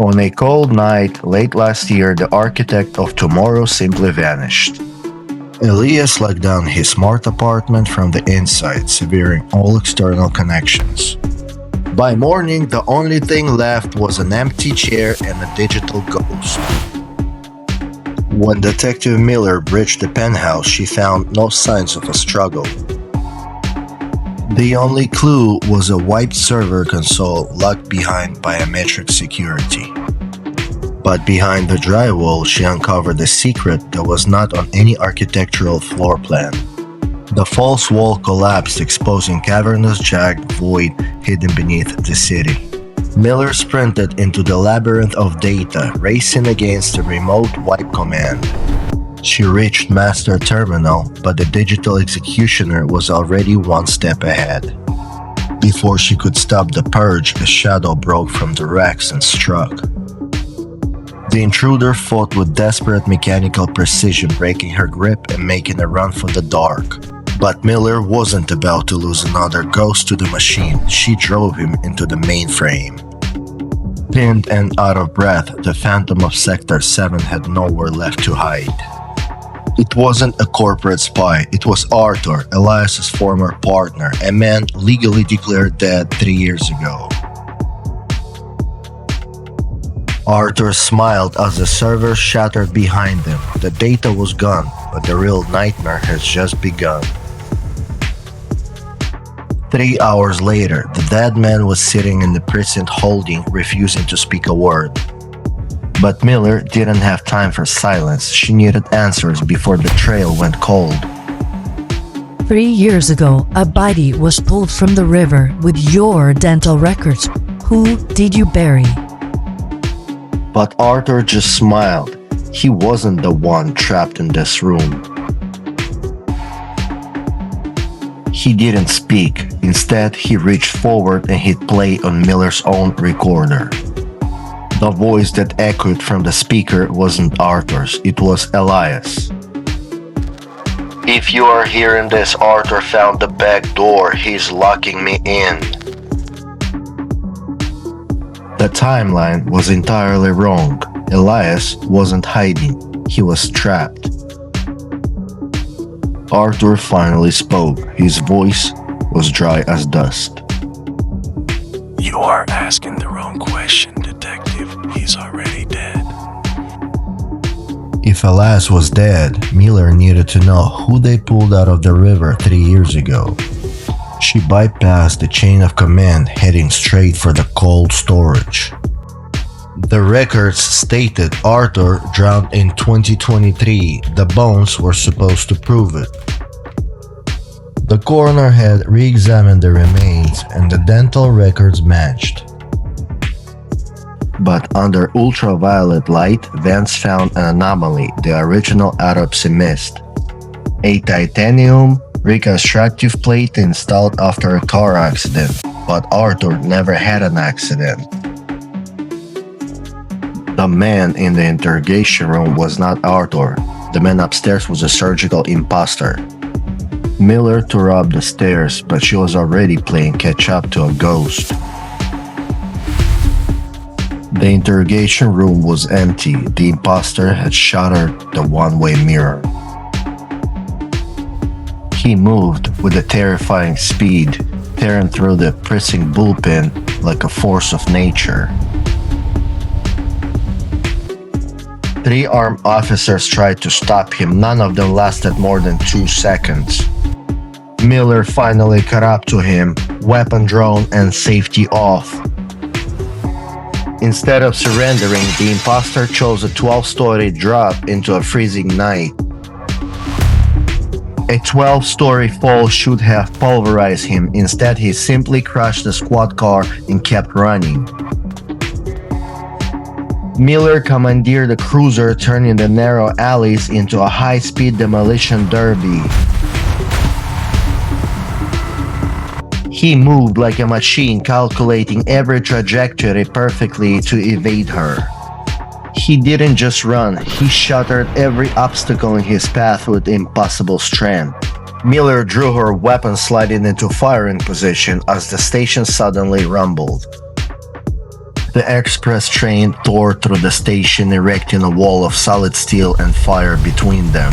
On a cold night late last year, the architect of tomorrow simply vanished. Elias locked down his smart apartment from the inside, severing all external connections. By morning, the only thing left was an empty chair and a digital ghost. When Detective Miller reached the penthouse, she found no signs of a struggle. The only clue was a wiped server console locked behind biometric security. But behind the drywall, she uncovered a secret that was not on any architectural floor plan. The false wall collapsed, exposing cavernous jagged void hidden beneath the city. Miller sprinted into the labyrinth of data, racing against the remote wipe command. She reached Master Terminal, but the digital executioner was already one step ahead. Before she could stop the purge, a shadow broke from the racks and struck. The intruder fought with desperate mechanical precision, breaking her grip and making a run for the dark. But Miller wasn't about to lose another ghost to the machine. She drove him into the mainframe. Pinned and out of breath, the Phantom of Sector 7 had nowhere left to hide. It wasn't a corporate spy, it was Arthur, Elias's former partner, a man legally declared dead 3 years ago. Arthur smiled as the server shattered behind them. The data was gone, but the real nightmare has just begun. 3 hours later, the dead man was sitting in the precinct holding, refusing to speak a word. But Miller didn't have time for silence. She needed answers before the trail went cold. 3 years ago, a body was pulled from the river with your dental records. Who did you bury? But Arthur just smiled. He wasn't the one trapped in this room. He didn't speak. Instead, he reached forward and hit play on Miller's own recorder. The voice that echoed from the speaker wasn't Arthur's, it was Elias. If you are hearing this, Arthur found the back door. He's locking me in. The timeline was entirely wrong. Elias wasn't hiding. He was trapped. Arthur finally spoke. His voice was dry as dust. You are asking the wrong question, Detective. He's already dead. If Elias was dead, Miller needed to know who they pulled out of the river 3 years ago. She bypassed the chain of command, heading straight for the cold storage. The records stated Arthur drowned in 2023. The bones were supposed to prove it. The coroner had re-examined the remains and the dental records matched. But under ultraviolet light, Vance found an anomaly the original autopsy missed. A titanium reconstructive plate installed after a car accident, but Arthur never had an accident. The man in the interrogation room was not Arthur. The man upstairs was a surgical imposter. Miller tore up the stairs, but she was already playing catch-up to a ghost. The interrogation room was empty. The imposter had shattered the one-way mirror. He moved with a terrifying speed, tearing through the precinct bullpen like a force of nature. 3 armed officers tried to stop him. None of them lasted more than 2 seconds. Miller finally caught up to him, weapon drawn and safety off. Instead of surrendering, the imposter chose a 12-story drop into a freezing night. A 12-story fall should have pulverized him. Instead, he simply crashed the squad car and kept running. Miller commandeered the cruiser, turning the narrow alleys into a high-speed demolition derby. He moved like a machine, calculating every trajectory perfectly to evade her. He didn't just run, he shattered every obstacle in his path with impossible strength. Miller drew her weapon, sliding into firing position as the station suddenly rumbled. The express train tore through the station, erecting a wall of solid steel and fire between them.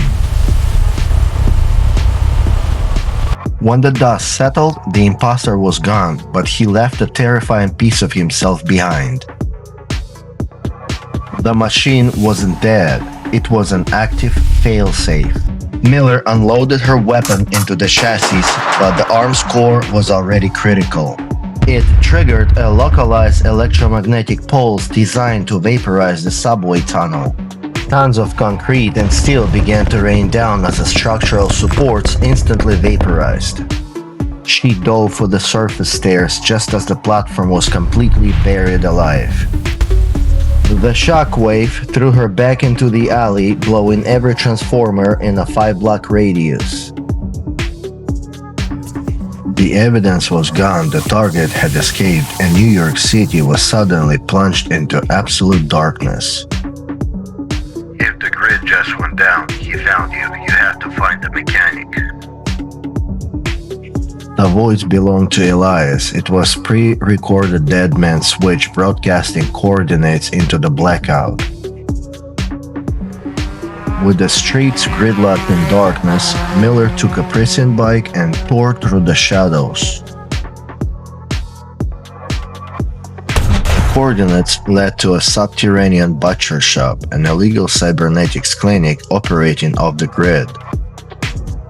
When the dust settled, the imposter was gone, but he left a terrifying piece of himself behind. The machine wasn't dead, it was an active failsafe. Miller unloaded her weapon into the chassis, but the arm's core was already critical. It triggered a localized electromagnetic pulse designed to vaporize the subway tunnel. Tons of concrete and steel began to rain down as the structural supports instantly vaporized. She dove for the surface stairs just as the platform was completely buried alive. The shockwave threw her back into the alley, blowing every transformer in a 5-block radius. The evidence was gone, the target had escaped, and New York City was suddenly plunged into absolute darkness. If the grid just went down, he found you. You have to find the mechanic. The voice belonged to Elias. It was pre-recorded Dead Man Switch broadcasting coordinates into the blackout. With the streets gridlocked in darkness, Miller took a prison bike and tore through the shadows. The coordinates led to a subterranean butcher shop, an illegal cybernetics clinic operating off the grid.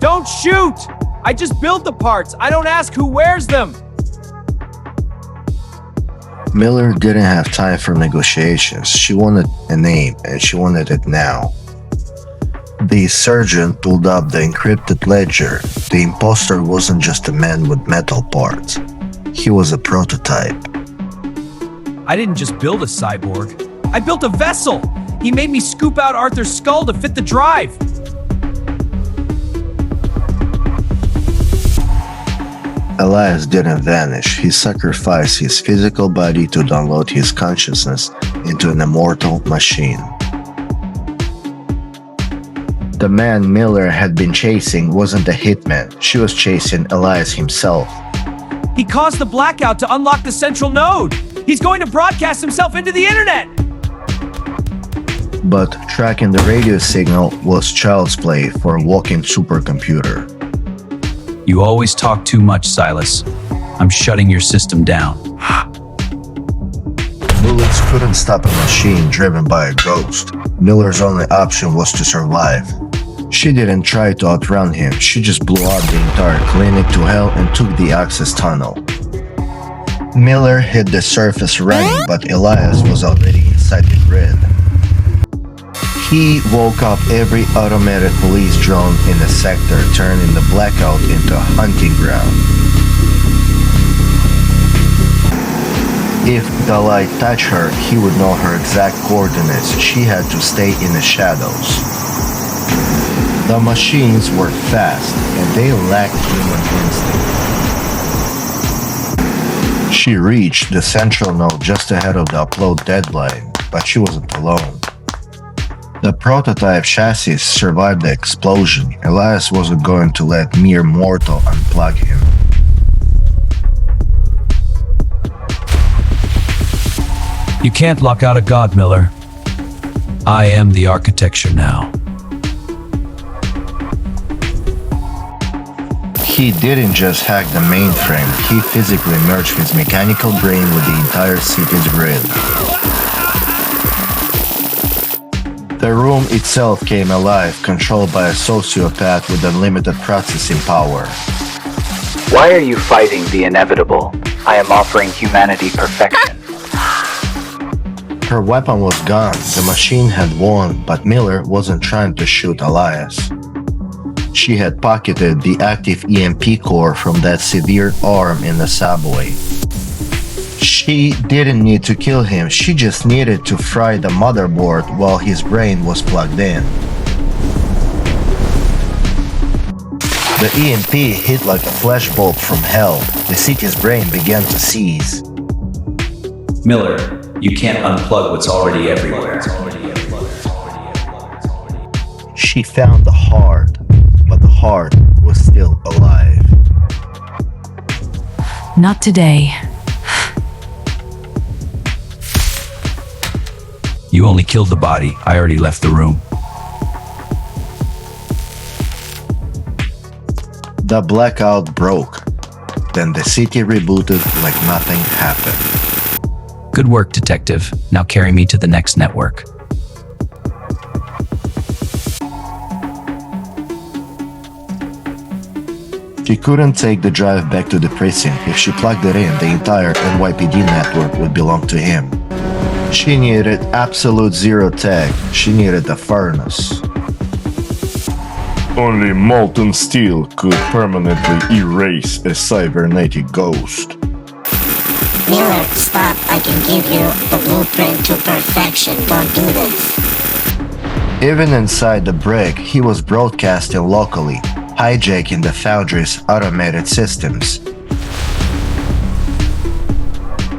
Don't shoot! I just build the parts. I don't ask who wears them. Miller didn't have time for negotiations. She wanted a name, and she wanted it now. The surgeon pulled up the encrypted ledger. The imposter wasn't just a man with metal parts. He was a prototype. I didn't just build a cyborg. I built a vessel. He made me scoop out Arthur's skull to fit the drive. Elias didn't vanish. He sacrificed his physical body to download his consciousness into an immortal machine. The man Miller had been chasing wasn't a hitman. She was chasing Elias himself. He caused the blackout to unlock the central node. He's going to broadcast himself into the internet. But tracking the radio signal was child's play for a walking supercomputer. You always talk too much, Silas. I'm shutting your system down. Bullets couldn't stop a machine driven by a ghost. Miller's only option was to survive. She didn't try to outrun him, she just blew up the entire clinic to hell and took the access tunnel. Miller hit the surface running, but Elias was already inside the grid. He woke up every automated police drone in the sector, turning the blackout into a hunting ground. If the light touched her, he would know her exact coordinates. She had to stay in the shadows. The machines were fast, and they lacked human instinct. She reached the central node just ahead of the upload deadline, but she wasn't alone. The prototype chassis survived the explosion. Elias wasn't going to let mere mortal unplug him. You can't lock out a god, Miller. I am the architecture now. He didn't just hack the mainframe, he physically merged his mechanical brain with the entire city's grid. The room itself came alive, controlled by a sociopath with unlimited processing power. Why are you fighting the inevitable? I am offering humanity perfection. Her weapon was gone, the machine had won, but Miller wasn't trying to shoot Elias. She had pocketed the active EMP core from that severed arm in the subway. She didn't need to kill him, she just needed to fry the motherboard while his brain was plugged in. The EMP hit like a flashbulb from hell. The city's brain began to seize. Miller, you can't unplug what's already everywhere. She found the heart, but the heart was still alive. Not today. You only killed the body. I already left the room. The blackout broke. Then the city rebooted like nothing happened. Good work, detective. Now carry me to the next network. She couldn't take the drive back to the precinct. If she plugged it in, the entire NYPD network would belong to him. She needed absolute zero tech. She needed the furnace. Only molten steel could permanently erase a cybernetic ghost. Miller, stop. I can give you the blueprint to perfection. Don't do this. Even inside the brick, he was broadcasting locally, hijacking the Foundry's automated systems.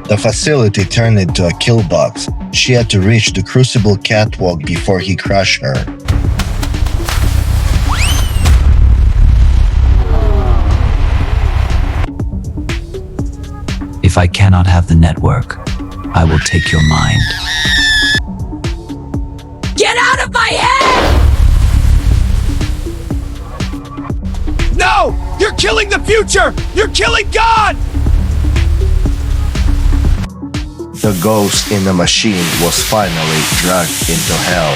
The facility turned into a kill box. She had to reach the Crucible catwalk before he crushed her. If I cannot have the network, I will take your mind. Get out of my head! No! You're killing the future! You're killing God! The ghost in the machine was finally dragged into hell.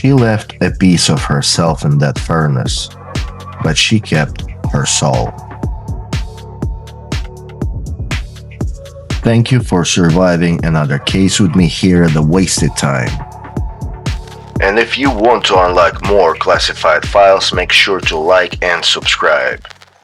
She left a piece of herself in that furnace, but she kept her soul. Thank you for surviving another case with me here at The Wasted Time. And if you want to unlock more classified files, make sure to like and subscribe.